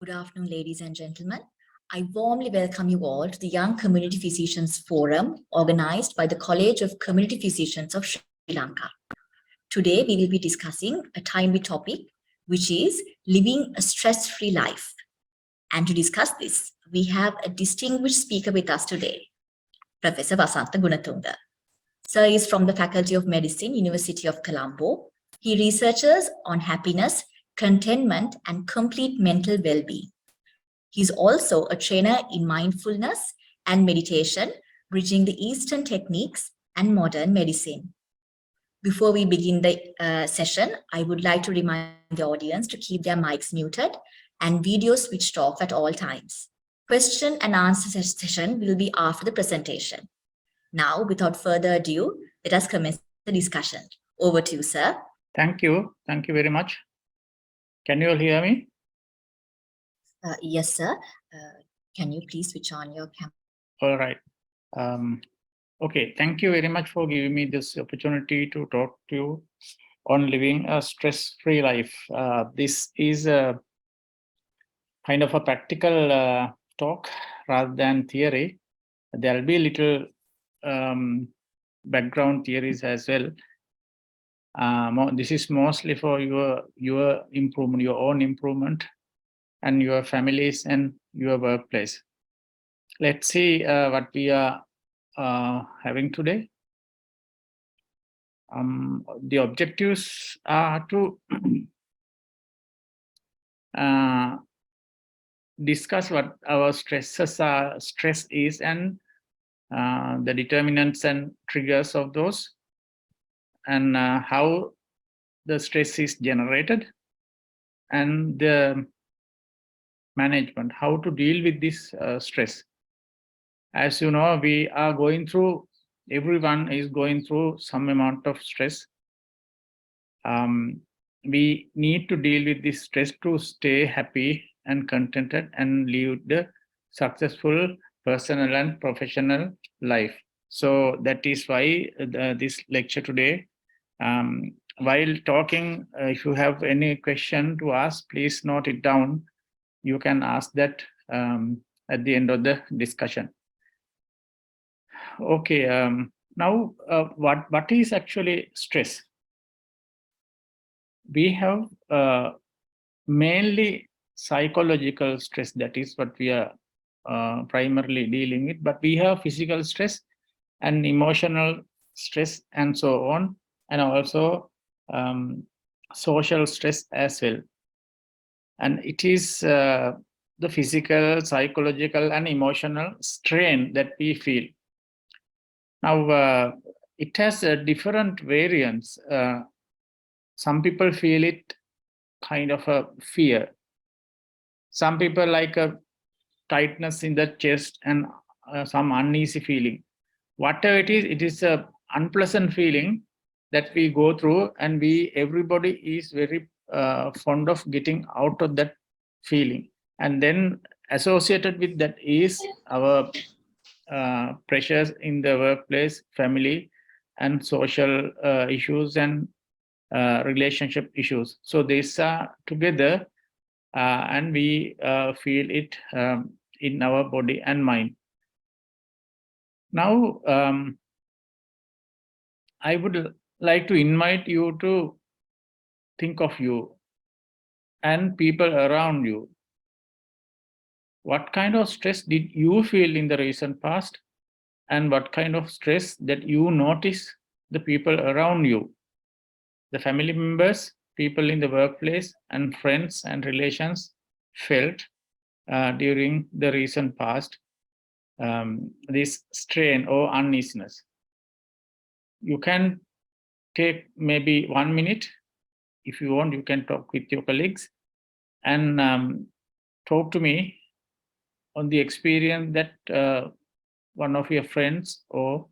Good afternoon, ladies and gentlemen. I warmly welcome you all to the Young Community Physicians Forum organized by the College of Community Physicians of Sri Lanka. Today, we will be discussing a timely topic, which is living a stress-free life. And to discuss this, we have a distinguished speaker with us today, Professor Vasantha Gunatunga. Sir is from the Faculty of Medicine, University of Colombo. He researches on happiness, contentment, and complete mental well-being. He's also a trainer in mindfulness and meditation, bridging the Eastern techniques and modern medicine. Before we begin the session, I would like to remind the audience to keep their mics muted and videos switched off at all times. Question and answer session will be after the presentation. Now, without further ado, let us commence the discussion. Over to you, sir. Thank you. Thank you very much. Can you all hear me? Yes, sir. Can you please switch on your camera? All right. Okay. Thank you very much for giving me this opportunity to talk to you on living a stress-free life. This is a kind of a practical talk rather than theory. There will be little background theories as well. This is mostly for your improvement, your own improvement, and your families and your workplace. Let's see what we are having today. The objectives are to discuss what our stress is and the determinants and triggers of those, and how the stress is generated, and the management, how to deal with this stress. As you know, everyone is going through some amount of stress. We need to deal with this stress to stay happy and contented and live the successful personal and professional life. So that is why this lecture today. While talking, if you have any question to ask, please note it down. You can ask that at the end of the discussion. Okay, now what is actually stress? We have mainly psychological stress, that is what we are primarily dealing with, but we have physical stress and emotional stress and so on, and also social stress as well. And it is the physical, psychological, and emotional strain that we feel. Now, it has different variants. Some people feel it kind of a fear. Some people like a tightness in the chest and some uneasy feeling. Whatever it is a unpleasant feeling that we go through, and everybody is very fond of getting out of that feeling. And then associated with that is our pressures in the workplace, family, and social issues and relationship issues. So these are together, and we feel it in our body and mind. Now, I would like to invite you to think of you and people around you. What kind of stress did you feel in the recent past, and what kind of stress that you notice the people around you, the family members, people in the workplace, and friends and relations felt during the recent past, this strain or uneasiness. You can take maybe 1 minute. If you want, you can talk with your colleagues and talk to me on the experience that one of your friends or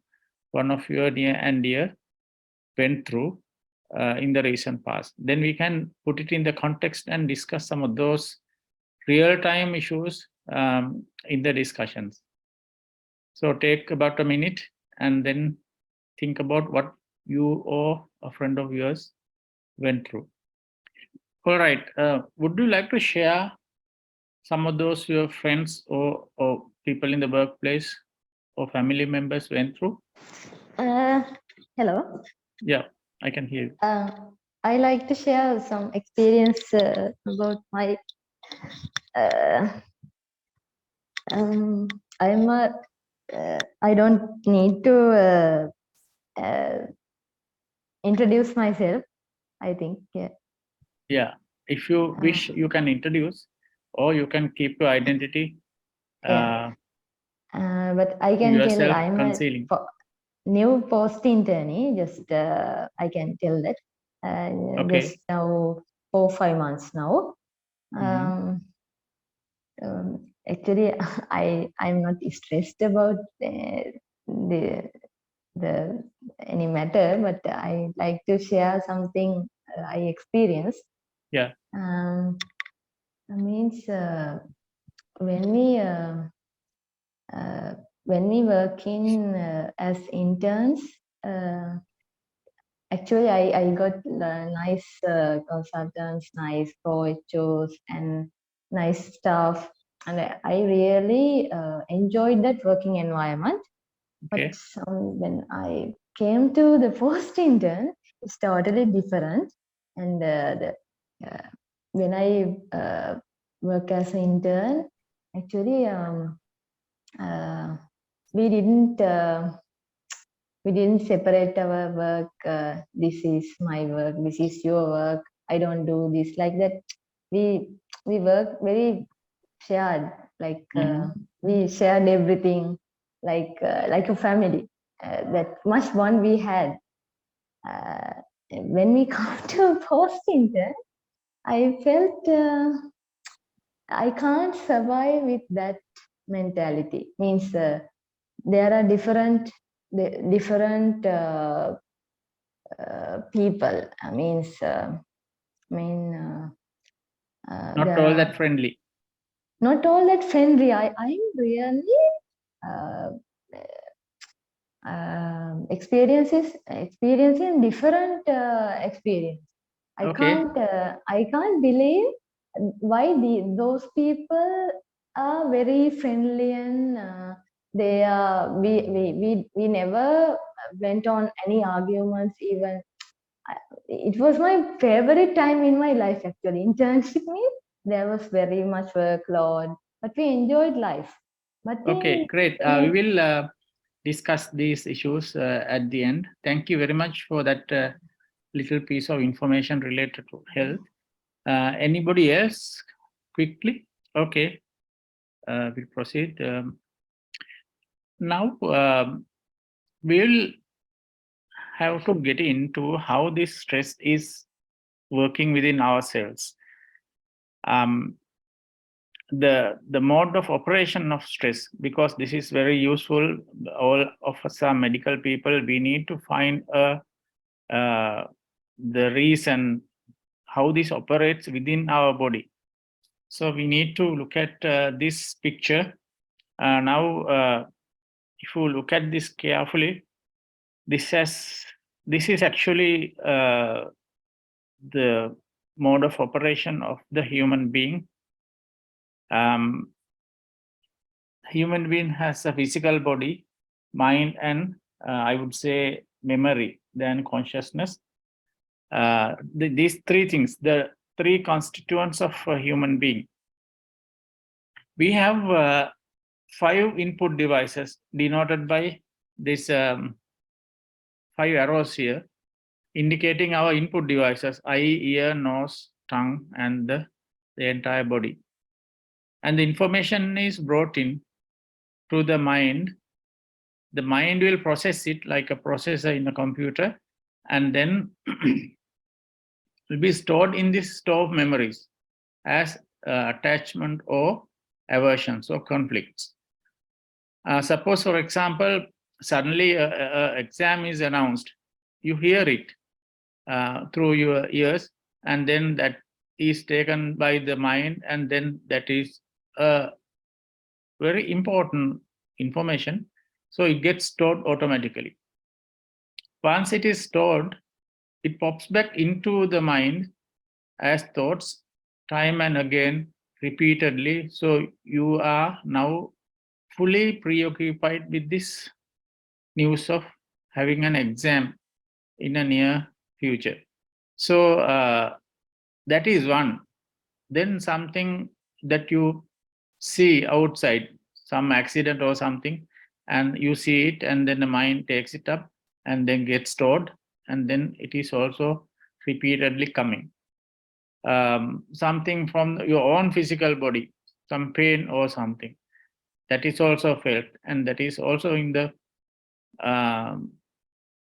one of your near and dear went through in the recent past. Then we can put it in the context and discuss some of those real-time issues in the discussions. So take about a minute and then think about what you or a friend of yours went through. All right. Would you like to share some of those your friends or people in the workplace or family members went through? Hello. Yeah, I can hear you. I like to share some experience about my. I'm a. I don't need to introduce myself. I think. Yeah. Yeah, if you wish, you can introduce, or you can keep your identity. Yeah. But I can tell Yourself I'm concealing. a new post internee. Just I can tell that. Okay. Just now 4-5 months now. Actually, I'm not stressed about the any matter, but I like to share something I experienced. Yeah. Means when we work in as interns, actually I got nice consultants, nice coaches, and nice staff, and I really enjoyed that working environment. Okay. But when I came to the post intern, it's totally different. And when I work as an intern, actually we didn't separate our work. This is my work. This is your work. I don't do this like that. We work very shared. Like we shared everything, like a family. That much bond we had. When we come to post intern, I felt I can't survive with that mentality. Means there are different people. Not all that friendly. Not all that friendly. I'm really experiencing different experience. Okay. I can't believe why those people are very friendly, and they are we never went on any arguments. Even it was my favorite time in my life. Actually, internship means there was very much workload, but we enjoyed life. But Okay, great. We will discuss these issues at the end. Thank you very much for that little piece of information related to health. Anybody else? Quickly? Okay, we'll proceed. Now, we'll have to get into how this stress is working within ourselves. The mode of operation of stress, because this is very useful. All of us are medical people. We need to find the reason how this operates within our body. So we need to look at this picture. Now, if you look at this carefully, this is actually the mode of operation of the human being. Human being has a physical body, mind, and I would say memory, then consciousness. These three things, the three constituents of a human being. We have 5 input devices denoted by this 5 arrows here, indicating our input devices: eye, ear, nose, tongue, and the entire body. And the information is brought in to the mind. The mind will process it like a processor in a computer, and then will be stored in this store of memories as attachment or aversions or conflicts. Suppose, for example, suddenly an exam is announced. You hear it through your ears, and then that is taken by the mind, and then that is very important information. So it gets stored automatically. Once it is stored, it pops back into the mind as thoughts time and again repeatedly. So you are now fully preoccupied with this news of having an exam in a near future. So that is one. Then something that you see outside, some accident or something, and you see it, and then the mind takes it up and then gets stored, and then it is also repeatedly coming. Something from your own physical body, some pain or something, that is also felt, and that is also in the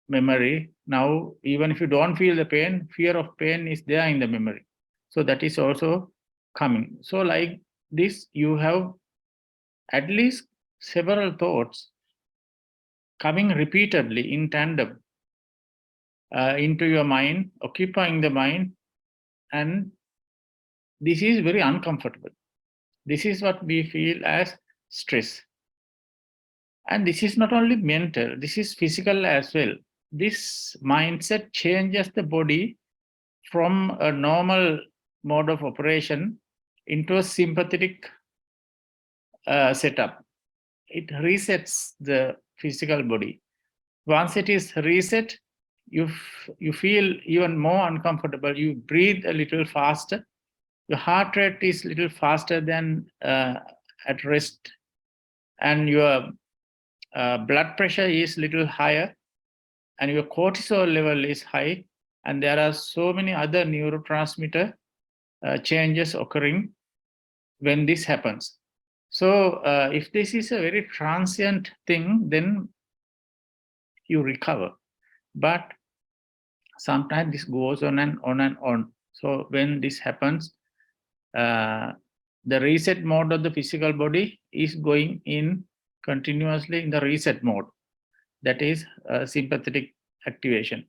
memory. Now, even if you don't feel the pain, fear of pain is there in the memory. So that is also coming. So like this, you have at least several thoughts coming repeatedly in tandem into your mind, occupying the mind, and this is very uncomfortable. This is what we feel as stress. And this is not only mental, this is physical as well. This mindset changes the body from a normal mode of operation into a sympathetic setup. It resets the physical body. Once it is reset, you feel even more uncomfortable. You breathe a little faster. Your heart rate is a little faster than at rest, and your blood pressure is little higher, and your cortisol level is high, and there are so many other neurotransmitter changes occurring when this happens. So if this is a very transient thing, then you recover. But sometimes this goes on and on and on. So when this happens, the reset mode of the physical body is going in continuously in the reset mode. That is sympathetic activation.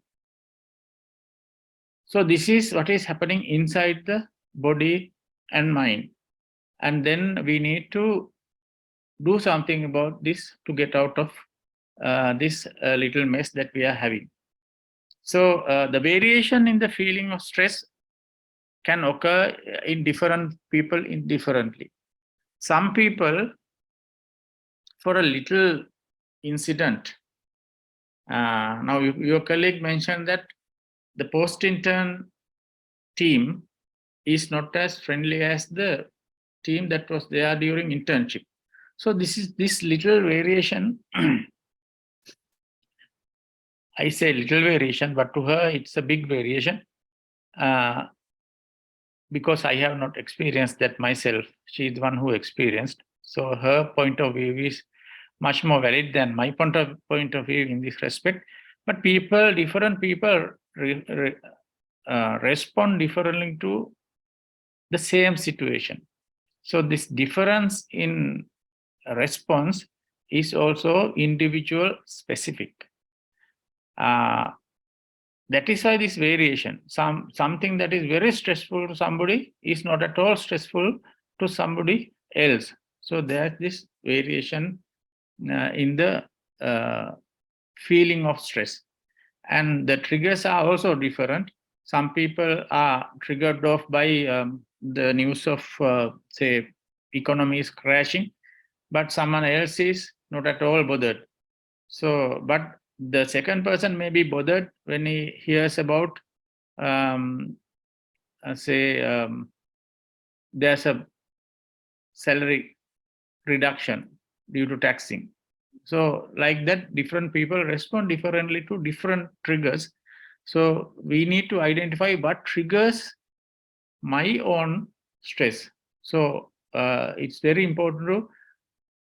So this is what is happening inside the body and mind. And then we need to do something about this to get out of this little mess that we are having. So the variation in the feeling of stress can occur in different people indifferently. Some people, for a little incident, now your colleague mentioned that the post-intern team is not as friendly as the team that was there during internship. So this little variation, I say little variation, but to her it's a big variation because I have not experienced that myself. She's the one who experienced. So her point of view is much more valid than my point of view in this respect. But different people respond differently to the same situation. So this difference in response is also individual specific. That is why this variation, something that is very stressful to somebody is not at all stressful to somebody else. So there's this variation in the feeling of stress. And the triggers are also different. Some people are triggered off by the news of, say, economy is crashing, but someone else is not at all bothered. So, but the second person may be bothered when he hears about, there's a salary reduction due to taxing. So like that, different people respond differently to different triggers. So we need to identify what triggers my own stress. So it's very important to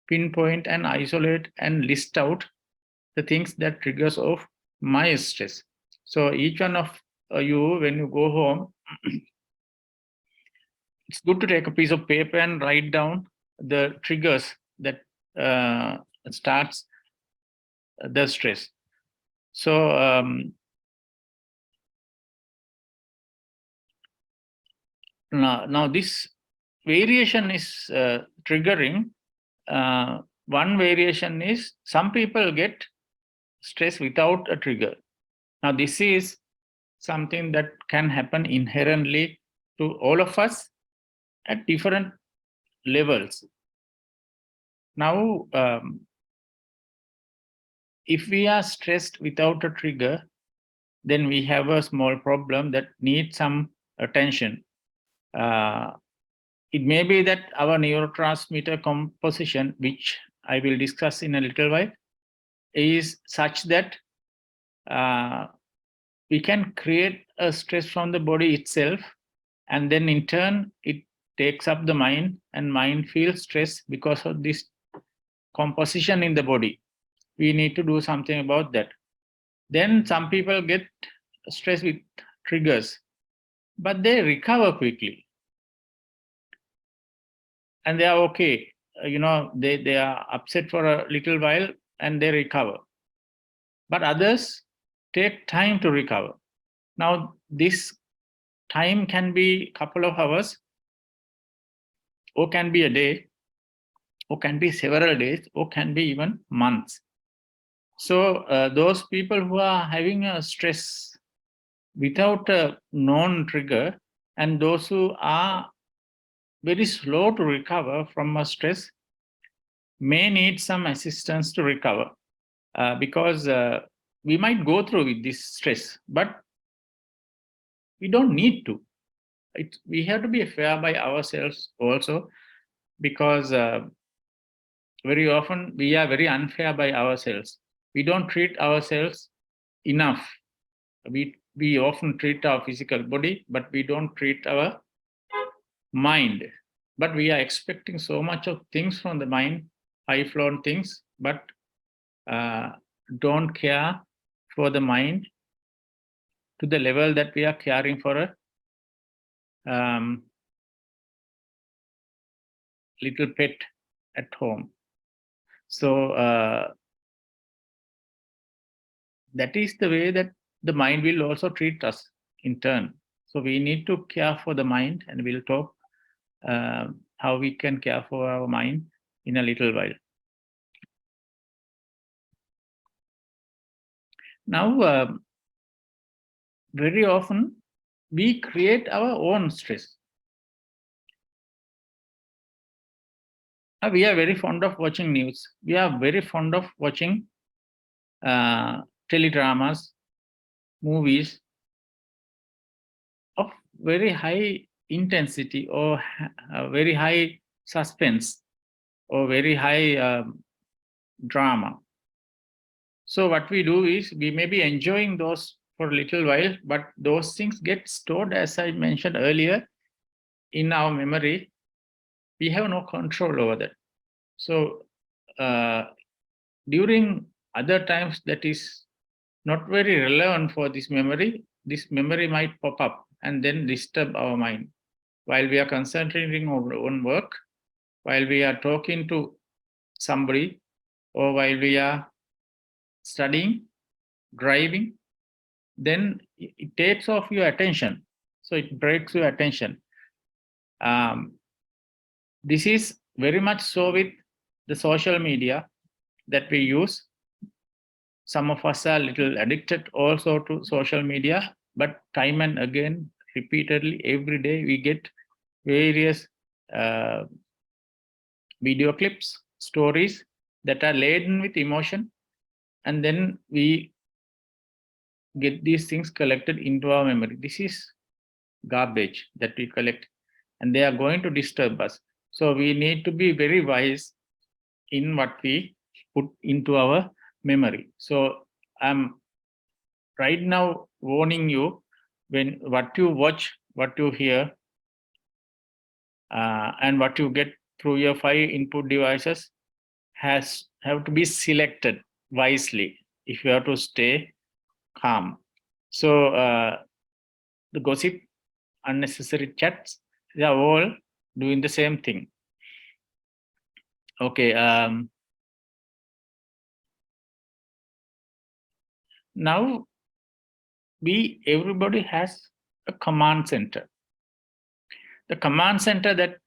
pinpoint and isolate and list out the things that triggers of my stress. So each one of you, when you go home, it's good to take a piece of paper and write down the triggers that starts the stress. So now this variation is triggering. One variation is some people get stress without a trigger. Now this is something that can happen inherently to all of us at different levels. Now, if we are stressed without a trigger, then we have a small problem that needs some attention. It may be that our neurotransmitter composition, which I will discuss in a little while, is such that we can create a stress from the body itself, and then in turn it takes up the mind, and mind feels stress because of this composition in the body. We need to do something about that. Then some people get stressed with triggers, but they recover quickly and they are okay. They are upset for a little while and they recover. But others take time to recover. Now, this time can be a couple of hours, or can be a day, or can be several days, or can be even months. So those people who are having a stress without a known trigger, and those who are very slow to recover from a stress, may need some assistance to recover, because we might go through with this stress, but we don't need to. We have to be fair by ourselves also, because very often we are very unfair by ourselves. We don't treat ourselves enough. We often treat our physical body, but we don't treat our mind. But we are expecting so much of things from the mind, high-flown things, but don't care for the mind to the level that we are caring for a little pet at home. So that is the way that the mind will also treat us in turn. So we need to care for the mind, and we'll talk how we can care for our mind in a little while. Now, very often we create our own stress. We are very fond of watching news. We are very fond of watching teledramas, movies of very high intensity, or very high suspense, or very high drama. So what we do is, we may be enjoying those for a little while, but those things get stored, as I mentioned earlier, in our memory. We have no control over that. So during other times that is not very relevant for this memory might pop up and then disturb our mind while we are concentrating on work, while we are talking to somebody, or while we are studying, driving. Then it takes off your attention. So it breaks your attention. This is very much so with the social media that we use. Some of us are a little addicted also to social media, but time and again, repeatedly, every day, we get various video clips, stories that are laden with emotion, and then we get these things collected into our memory. This is garbage that we collect, and they are going to disturb us. So we need to be very wise in what we put into our memory. So I'm right now warning you, when what you watch, what you hear, and what you get through your 5 input devices have to be selected wisely if you have to stay calm. So the gossip, unnecessary chats, they are all doing the same thing. Okay. Now everybody has a command center. The command center that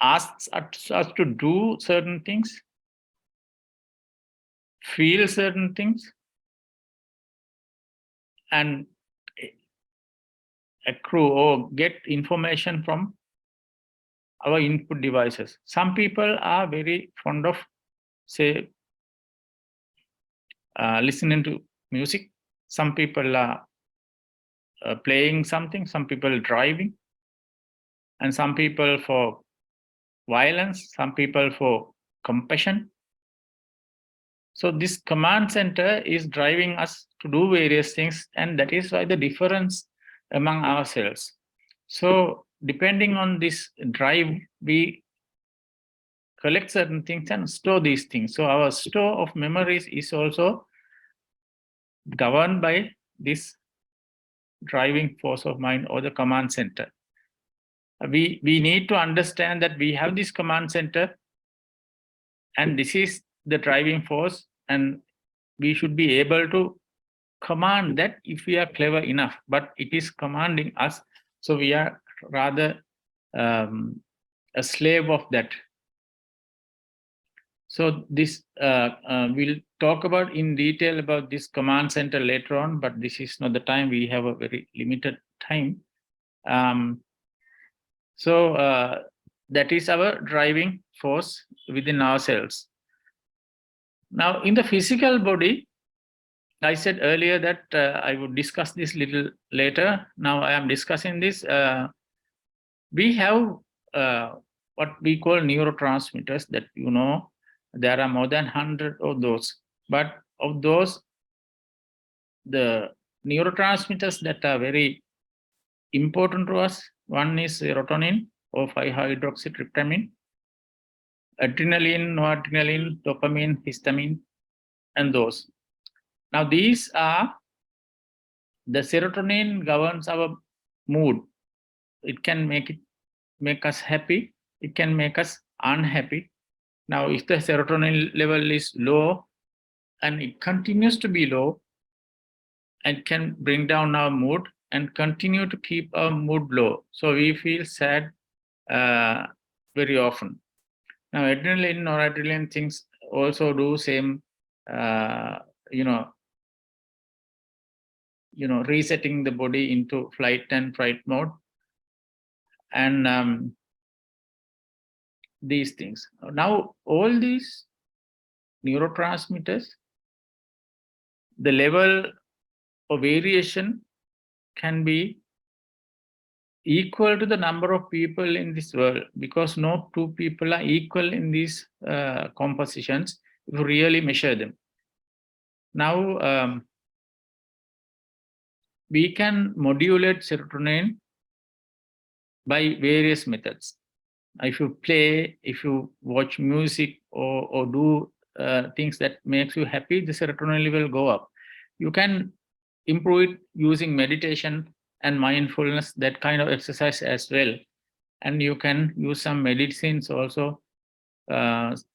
asks us to do certain things, feel certain things, and accrue or get information from our input devices. Some people are very fond of, say, listening to music. Some people are playing something, some people driving, and some people for violence, some people for compassion. So this command center is driving us to do various things, and that is why the difference among ourselves. So depending on this drive, we collect certain things and store these things. So our store of memories is also governed by this driving force of mind or the command center. We need to understand that we have this command center, and this is the driving force, and we should be able to command that if we are clever enough, but it is commanding us. So we are rather a slave of that. So this we'll talk about in detail about this command center later on, but this is not the time. We have a very limited time. So that is our driving force within ourselves. Now, in the physical body, I said earlier that I would discuss this little later. Now I am discussing this. We have what we call neurotransmitters that, you know, there are more than 100 of those. But of those, the neurotransmitters that are very important to us, one is serotonin or 5-hydroxytryptamine, adrenaline, noradrenaline, dopamine, histamine, and those. Now these are, the serotonin governs our mood. It can make us happy. It can make us unhappy. Now, if the serotonin level is low and it continues to be low, it can bring down our mood and continue to keep our mood low. So we feel sad very often. Now, adrenaline, noradrenaline things also do same, resetting the body into flight and fright mode, and these things. Now, all these neurotransmitters, the level of variation can be equal to the number of people in this world, because no two people are equal in these compositions if you really measure them. Now, we can modulate serotonin by various methods. If you play, if you watch music, or do things that makes you happy, the serotonin level will go up. You can improve it using meditation and mindfulness, that kind of exercise as well. And you can use some medicines also,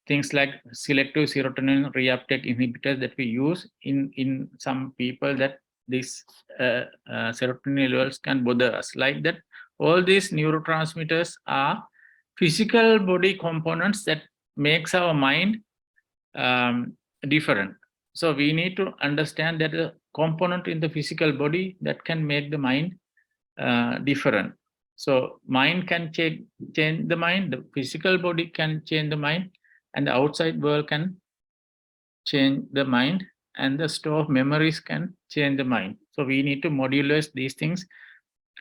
things like selective serotonin reuptake inhibitors that we use in some people, that these serotonin levels can bother us. Like that, all these neurotransmitters are physical body components that makes our mind different. So we need to understand that a component in the physical body that can make the mind different. So mind can change the mind, the physical body can change the mind, and the outside world can change the mind, and the store of memories can change the mind. So we need to modulate these things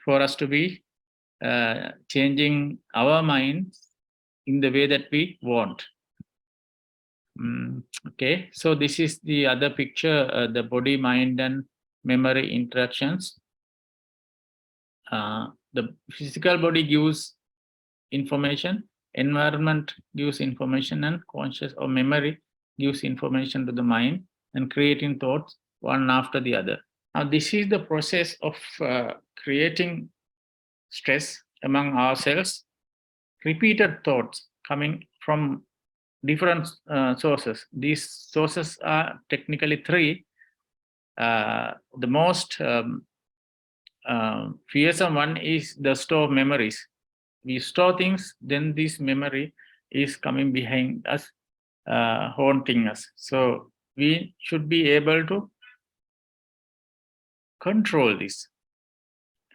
for us to be changing our minds in the way that we want. Okay, so this is the other picture, the body, mind, and memory interactions. The physical body gives information, environment gives information, and conscious or memory gives information to the mind, and creating thoughts one after the other. Now, this is the process of creating stress among ourselves. Repeated thoughts coming from different sources. These sources are technically three. The most fearsome one is the store of memories. We store things, then this memory is coming behind us, haunting us. So we should be able to control this.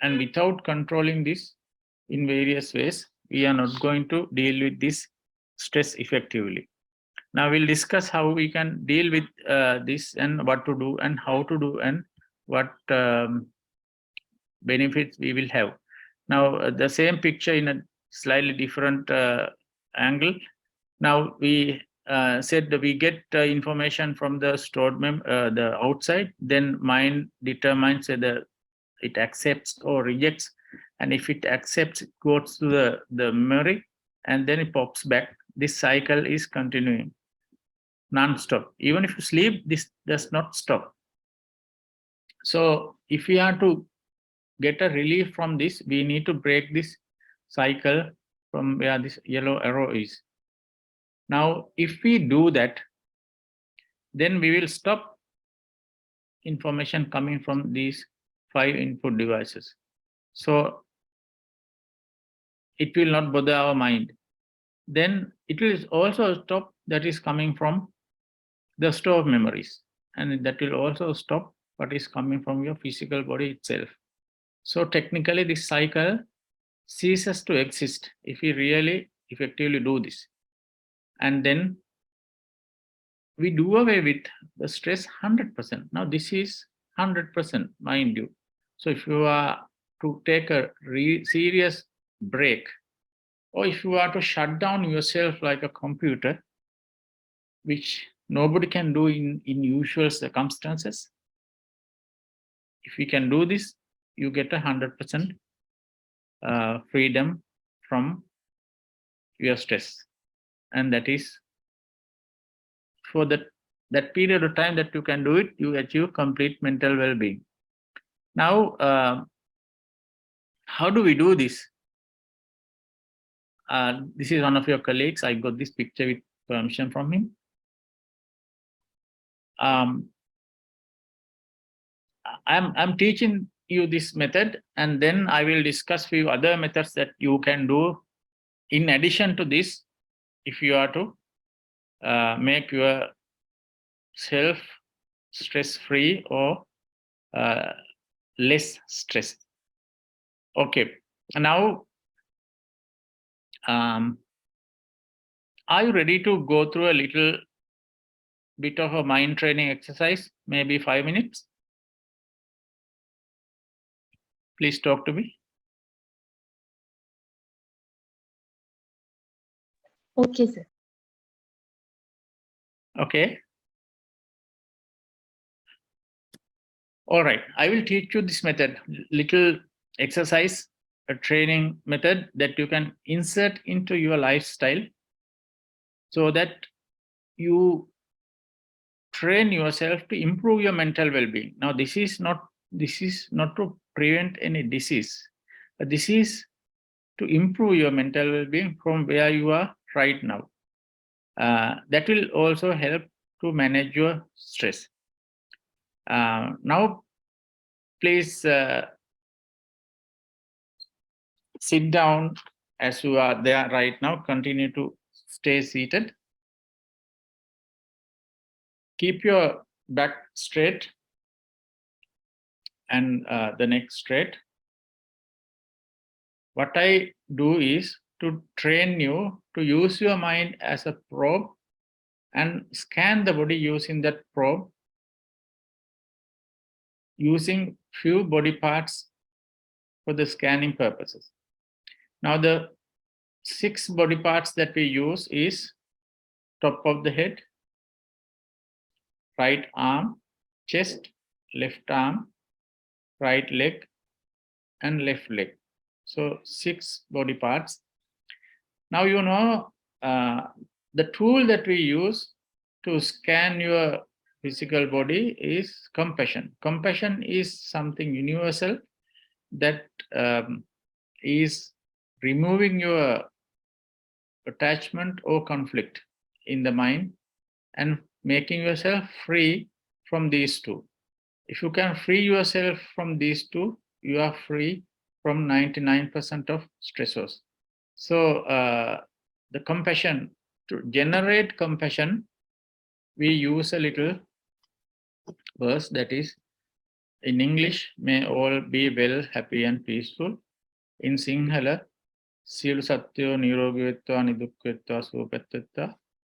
And without controlling this in various ways, we are not going to deal with this stress effectively. Now we'll discuss how we can deal with this and what to do and how to do and what benefits we will have. Now the same picture in a slightly different angle. Now we said that we get information from the stored the outside, then mind determines whether it accepts or rejects, and if it accepts, it goes to the memory and then it pops back. This cycle is continuing non-stop. Even if you sleep, this does not stop. So if we are to get a relief from this, we need to break this cycle from where this yellow arrow is. Now, if we do that, then we will stop information coming from these 5 input devices. So it will not bother our mind. Then it will also stop that is coming from the stored memories, and that will also stop what is coming from your physical body itself. So technically this cycle ceases to exist if we really effectively do this. And then we do away with the stress 100%. Now this is 100%, mind you. So if you are to take a serious break, or if you are to shut down yourself like a computer, which nobody can do in usual circumstances, if we can do this, you get 100% freedom from your stress. And that is for that period of time that you can do it, you achieve complete mental well-being. Now, how do we do this? This is one of your colleagues. I got this picture with permission from him. I'm teaching you this method, and then I will discuss few other methods that you can do in addition to this, if you are to make your self stress-free or less stressed. Okay, now are you ready to go through a little bit of a mind training exercise, maybe 5 minutes? Please talk to me. Okay, sir. Okay. All right, I will teach you this method, little exercise, a training method that you can insert into your lifestyle so that you train yourself to improve your mental well-being. Now, this is not to prevent any disease, but this is to improve your mental well-being from where you are right now. That will also help to manage your stress. Now, please sit down as you are there right now. Continue to stay seated. Keep your back straight and the neck straight. What I do is to train you to use your mind as a probe and scan the body using that probe, using few body parts for the scanning purposes. Now, the 6 body parts that we use is top of the head, right arm, chest, left arm, right leg, and left leg. So 6 body parts. Now, you know, the tool that we use to scan your physical body is compassion. Compassion is something universal that is removing your attachment or conflict in the mind and making yourself free from these two. If you can free yourself from these two, you are free from 99% of stressors. So the compassion, to generate compassion, we use a little verse that is in English, may all be well, happy and peaceful. In Sinhala, Sielu Satyo Nirogi Vetwa Niduk Vetwa Supat Vetwa.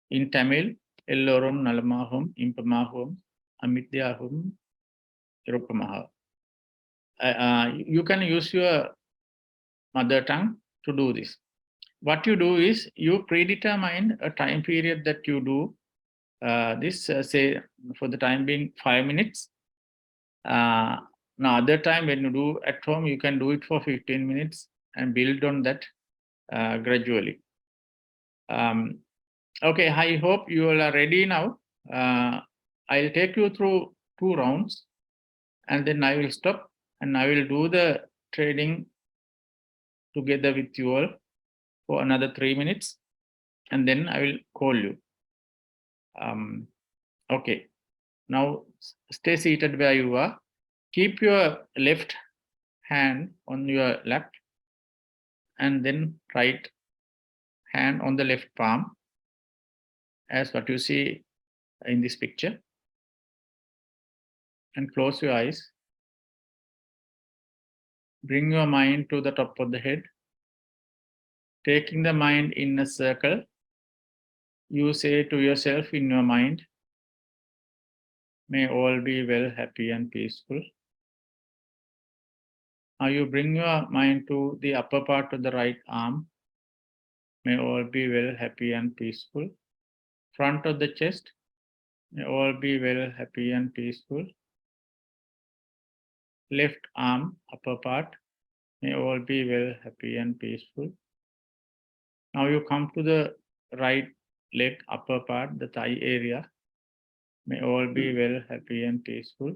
In Tamil, Ellorum Nalamahum Impamahum Amityahum Irupamaha. You can use your mother tongue to do this. What you do is you predetermine a time period that you do this, say for the time being 5 minutes. Now other time when you do at home, you can do it for 15 minutes and build on that gradually. Okay, I hope you all are ready now. I'll take you through 2 rounds and then I will stop and I will do the training together with you all for another 3 minutes and then I will call you. Okay, now stay seated where you are. Keep your left hand on your lap and then right hand on the left palm as what you see in this picture, and close your eyes. Bring your mind to the top of the head. Taking the mind in a circle, you say to yourself in your mind, may all be well, happy and peaceful. Now you bring your mind to the upper part of the right arm. May all be well, happy and peaceful. Front of the chest, may all be well, happy and peaceful. Left arm, upper part, may all be well, happy and peaceful. Now you come to the right leg, upper part, the thigh area. May all be well, happy and peaceful.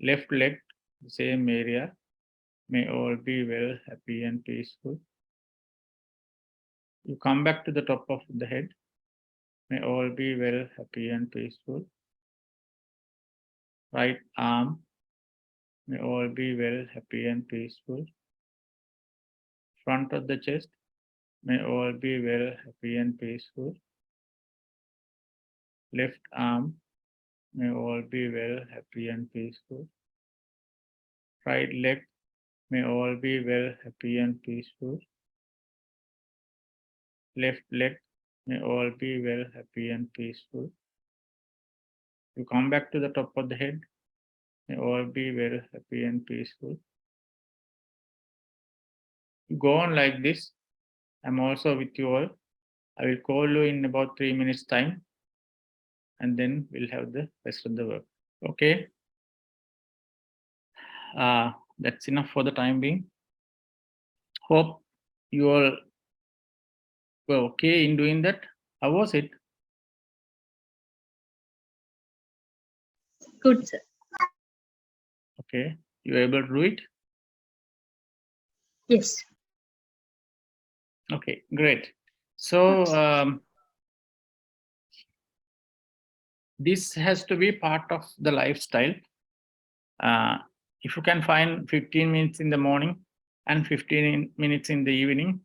Left leg, the same area. May all be well, happy and peaceful. You come back to the top of the head. May all be well, happy and peaceful. Right arm. May all be well, happy and peaceful. Front of the chest. May all be well, happy and peaceful. Left arm. May all be well, happy and peaceful. Right leg. May all be well, happy and peaceful. Left leg. May all be well, happy and peaceful. You come back to the top of the head. May all be well, happy and peaceful. You go on like this. I'm also with you all. I will call you in about 3 minutes time. And then we'll have the rest of the work. Okay. That's enough for the time being. Hope you all were okay in doing that. How was it? Good, sir. Okay. You were able to do it? Yes. Okay, great. So this has to be part of the lifestyle. If you can find 15 minutes in the morning and 15 minutes in the evening,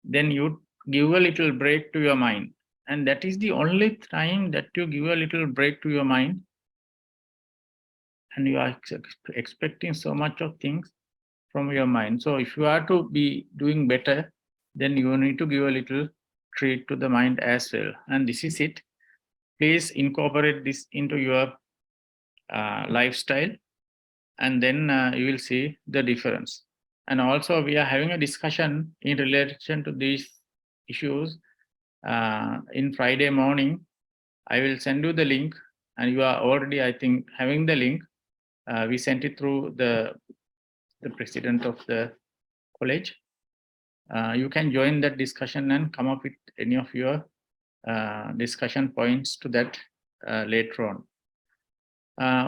then you give a little break to your mind. And that is the only time that you give a little break to your mind. And you are expecting so much of things from your mind. So if you are to be doing better, then you need to give a little treat to the mind as well. And this is it. Please incorporate this into your lifestyle, and then you will see the difference. And also we are having a discussion in relation to these issues in Friday morning. I will send you the link, and you are already, I think, having the link. We sent it through the president of the college. You can join that discussion and come up with any of your discussion points to that later on.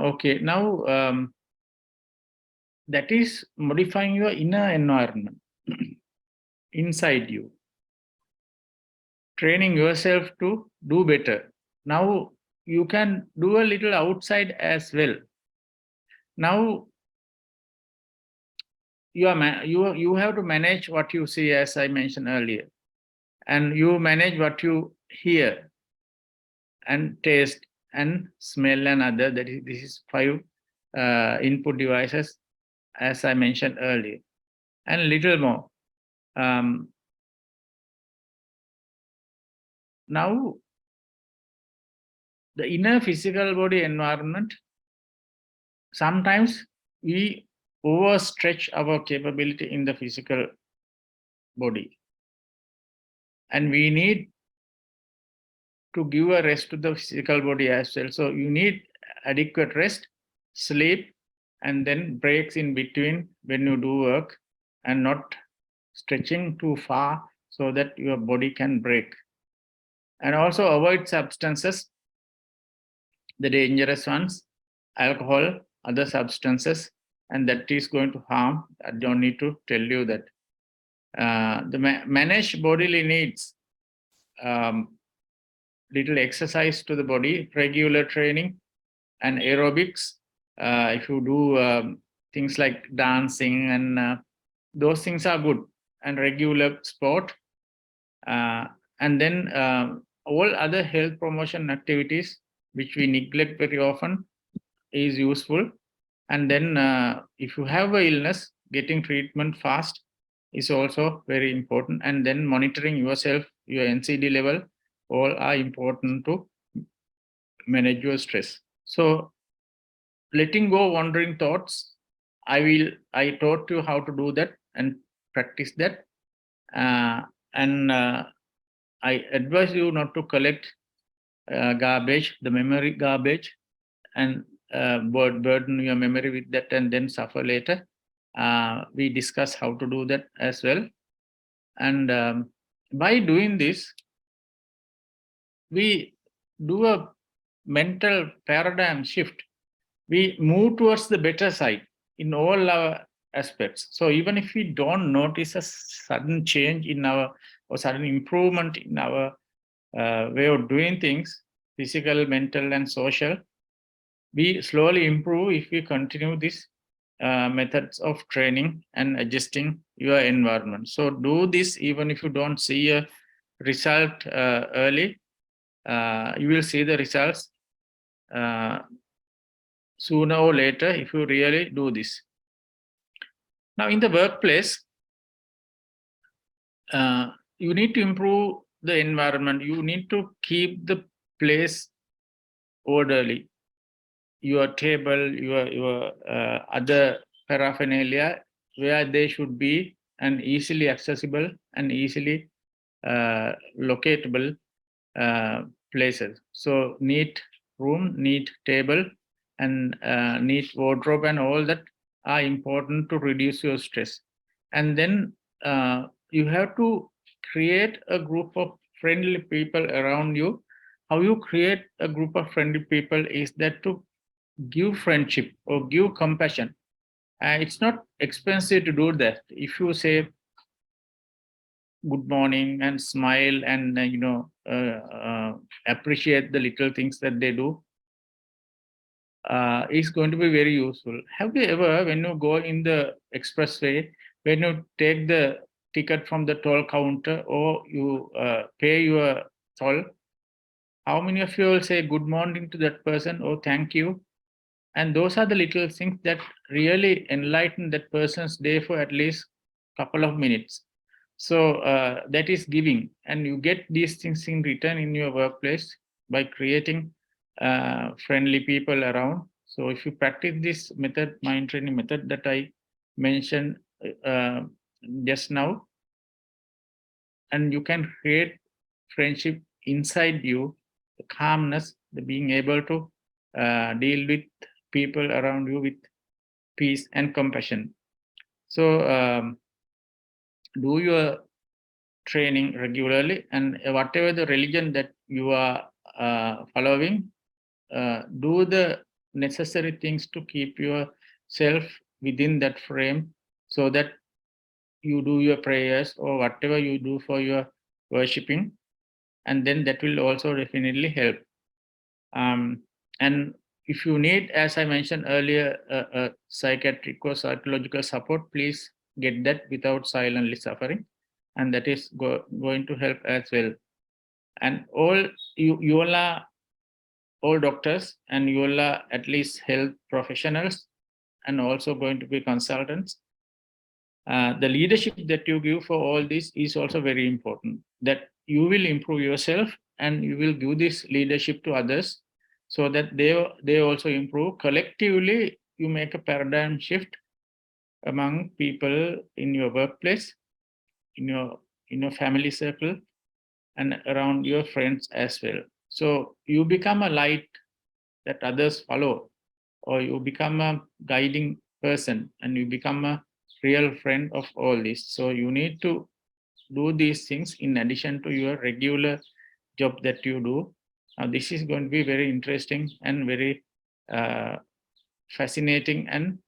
Okay, now that is modifying your inner environment inside you, training yourself to do better. Now you can do a little outside as well. Now you have to manage what you see, as I mentioned earlier, and you manage what you hear and taste and smell and other. That is, this is 5 input devices, as I mentioned earlier, and little more. Now, the inner physical body environment, sometimes we overstretch our capability in the physical body. And we need to give a rest to the physical body as well. So you need adequate rest, sleep, and then breaks in between when you do work, and not stretching too far so that your body can break. And also avoid substances, the dangerous ones, alcohol, other substances, and that is going to harm. I don't need to tell you that. Manage bodily needs, little exercise to the body, regular training and aerobics. If you do things like dancing and those things are good, and regular sport. And then all other health promotion activities, which we neglect very often, is useful. And then if you have an illness, getting treatment fast is also very important. And then monitoring yourself, your NCD level, all are important to manage your stress. So letting go wandering thoughts, I taught you how to do that and practice that. And I advise you not to collect garbage, the memory garbage, and burden your memory with that and then suffer later. We discuss how to do that as well. And by doing this, we do a mental paradigm shift. We move towards the better side in all our aspects. So even if we don't notice a sudden change in our, or sudden improvement in our way of doing things, physical, mental, and social, we slowly improve if we continue this methods of training and adjusting your environment. So do this even if you don't see a result early. You will see the results sooner or later if you really do this. Now in the workplace, you need to improve the environment. You need to keep the place orderly. Your table, your other paraphernalia, where they should be, and easily accessible and easily locatable places. So neat room, neat table, and neat wardrobe, and all that are important to reduce your stress. And then you have to create a group of friendly people around you. How you create a group of friendly people is that to give friendship or give compassion. It's not expensive to do that. If you say good morning and smile and appreciate the little things that they do, is going to be very useful. Have you ever, when you go in the expressway, when you take the ticket from the toll counter or you pay your toll, how many of you will say good morning to that person or thank you? And those are the little things that really enlighten that person's day for at least a couple of minutes. So that is giving, and you get these things in return in your workplace by creating friendly people around. So if you practice this method, mind training method that I mentioned just now, and you can create friendship inside you, the calmness, the being able to deal with people around you with peace and compassion. So do your training regularly, and whatever the religion that you are following, do the necessary things to keep yourself within that frame, so that you do your prayers or whatever you do for your worshipping, and then that will also definitely help. And if you need, as I mentioned earlier, a psychiatric or psychological support, please get that without silently suffering, and that is going to help as well. And you all are all doctors, and you all are at least health professionals, and also going to be consultants. The leadership that you give for all this is also very important, that you will improve yourself and you will give this leadership to others so that they also improve. Collectively, you make a paradigm shift among people in your workplace, in your family circle, and around your friends as well. So you become a light that others follow, or you become a guiding person and you become a real friend of all this. So you need to do these things in addition to your regular job that you do. Now this is going to be very interesting and very fascinating and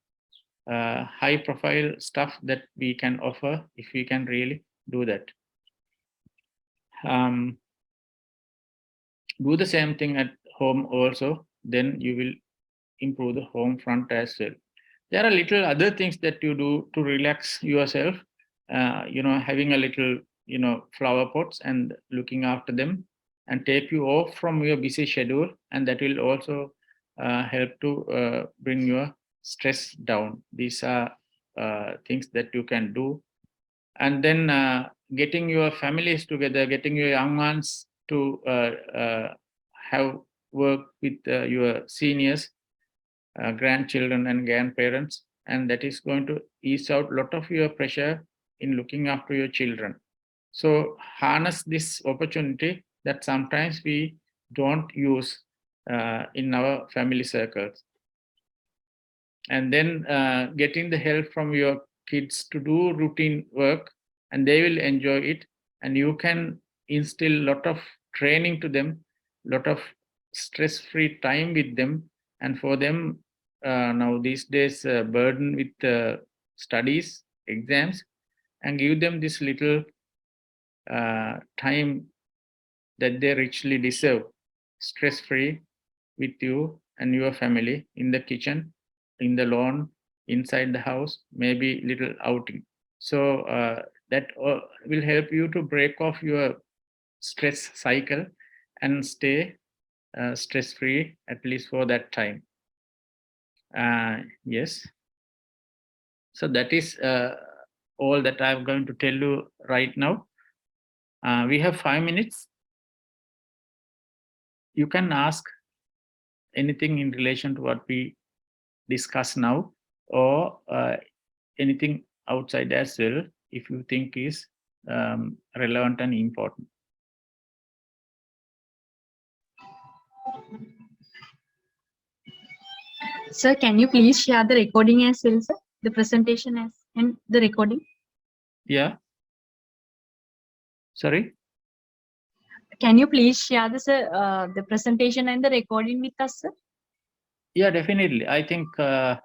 high profile stuff that we can offer if we can really do that. Do the same thing at home also, then you will improve the home front as well. There are little other things that you do to relax yourself, having a little, flower pots and looking after them and take you off from your busy schedule. And that will also help to bring your stress down. These are things that you can do. And then getting your families together, getting your young ones to have work with your seniors, grandchildren and grandparents, and that is going to ease out a lot of your pressure in looking after your children. So harness this opportunity that sometimes we don't use in our family circles. And then getting the help from your kids to do routine work, and they will enjoy it, and you can instill a lot of training to them, a lot of stress-free time with them. And for them now these days burden with studies, exams, and give them this little time that they richly deserve, stress-free with you and your family, in the kitchen, in the lawn, inside the house, maybe little outing. So that will help you to break off your stress cycle and stay stress-free, at least for that time. Yes. So that is all that I'm going to tell you right now. We have 5 minutes. You can ask anything in relation to what we discuss now, or anything outside as well, if you think is relevant and important. Sir, can you please share the recording as well, sir? The presentation as and the recording. Yeah. Sorry. Can you please share the presentation and the recording with us, sir? Yeah, definitely. I think Dr.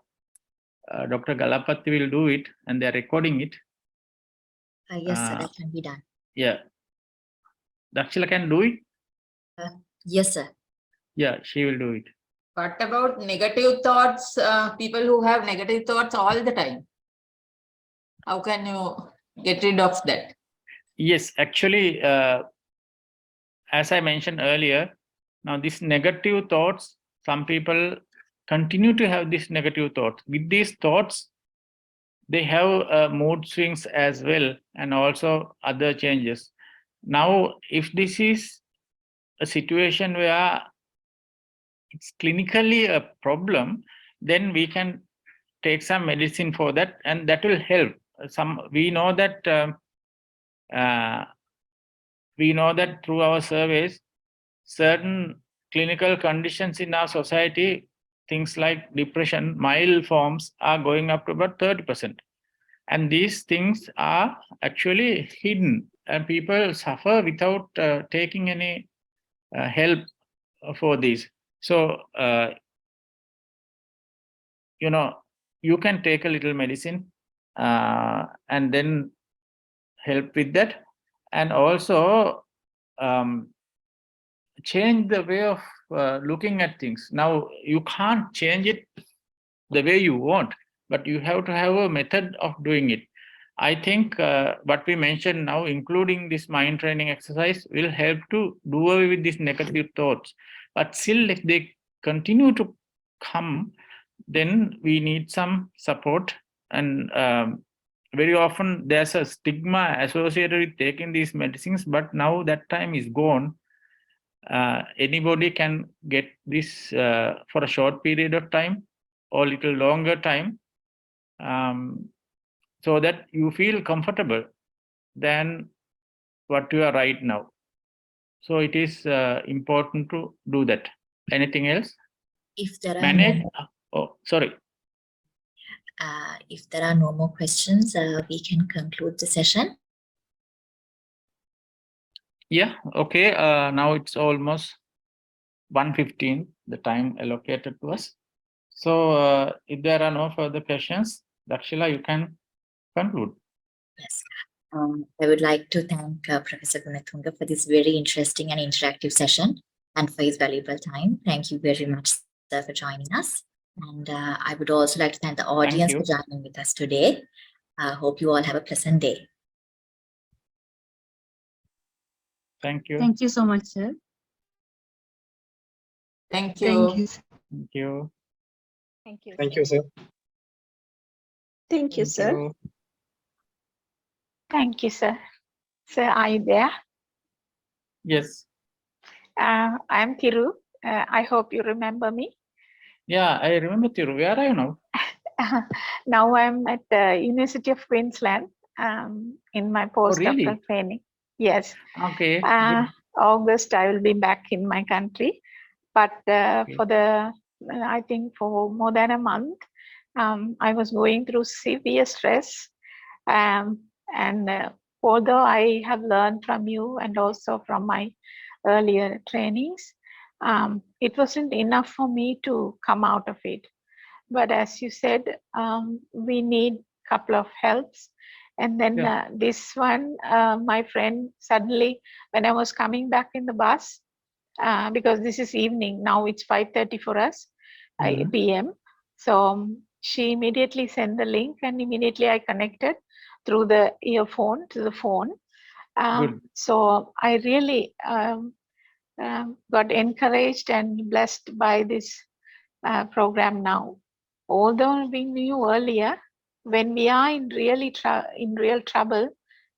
Galapathy will do it, and they're recording it. Yes, sir, that can be done. Yeah. Dakshila can do it? Yes, sir. Yeah, she will do it. What about negative thoughts? People who have negative thoughts all the time. How can you get rid of that? Yes, actually, as I mentioned earlier, now these negative thoughts, some people continue to have these negative thoughts. With these thoughts, they have mood swings as well, and also other changes. Now, if this is a situation where it's clinically a problem, then we can take some medicine for that, and that will help. We know that through our surveys, certain clinical conditions in our society, things like depression, mild forms, are going up to about 30%. And these things are actually hidden, and people suffer without taking any help for this. So, you can take a little medicine and then help with that. And also change the way of looking at things. Now, you can't change it the way you want, but you have to have a method of doing it. I think what we mentioned now, including this mind training exercise, will help to do away with these negative thoughts. But still, if they continue to come, then we need some support and very often there's a stigma associated with taking these medicines, but now that time is gone. Anybody can get this for a short period of time or little longer time, so that you feel comfortable than what you are right now. So it is important to do that. Anything else? If there are Manage. no, Oh, sorry. if there are no more questions, we can conclude the session. Yeah. Okay. Now it's almost 1:15, the time allocated to us. So if there are no further questions, Dakshila, you can conclude. Yes. I would like to thank Professor Gunathunga for this very interesting and interactive session and for his valuable time. Thank you very much, sir, for joining us. And I would also like to thank the audience you. for joining with us today. I hope you all have a pleasant day. Thank you. Thank you so much, sir. Thank you. Thank you. Thank you. Thank you, sir. Thank you, Thank sir. you. Thank you, sir. Sir, are you there? Yes. I'm Thiru. I hope you remember me. Yeah, I remember Thiru. Where are you now? Now I'm at the University of Queensland in my postdoctoral really? training. Yes. Okay. Good. August, I will be back in my country. But for the, I think for more than a month, I was going through severe stress. And although I have learned from you and also from my earlier trainings, it wasn't enough for me to come out of it. But as you said, we need a couple of helps. And then this one, my friend suddenly, when I was coming back in the bus, because this is evening, now it's 5:30 for us, PM. So she immediately sent the link and immediately I connected through the earphone to the phone. So I really got encouraged and blessed by this program now. Although we knew earlier, when we are in real trouble,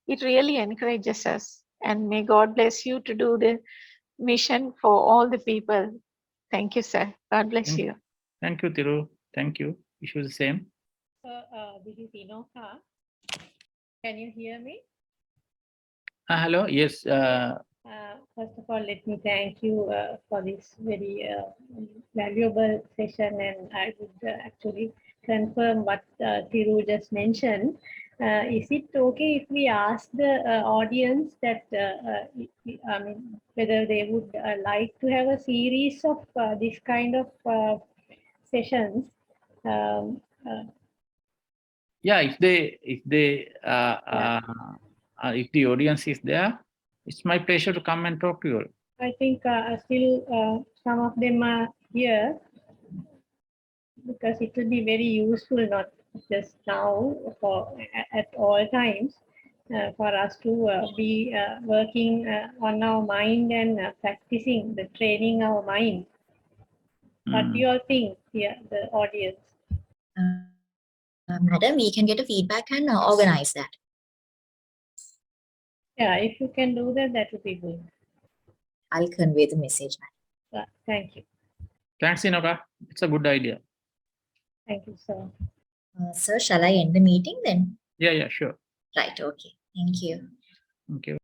it really encourages us. And may God bless you to do the mission for all the people. Thank you, sir. God bless you. Thank you, Thiru. Thank you. Wish you the same. So, this is Inoka. Can you hear me? Hello. Yes. First of all, let me thank you for this very valuable session, and I would actually confirm what Thiru just mentioned. Is it okay if we ask the audience that, I mean, whether they would like to have a series of this kind of sessions? Yeah, if the audience is there, it's my pleasure to come and talk to you all. I think still some of them are here because it will be very useful, not just now, for at all times, for us to be working on our mind and practicing the training our mind. What do you all think here, the audience? Madam, we can get a feedback and organize that. Yeah, if you can do that, that would be good. I'll convey the message. Thank you. Thanks, Inoka. It's a good idea. Thank you, sir. Sir, shall I end the meeting then? Yeah, sure. Right, okay. Thank you. Thank you.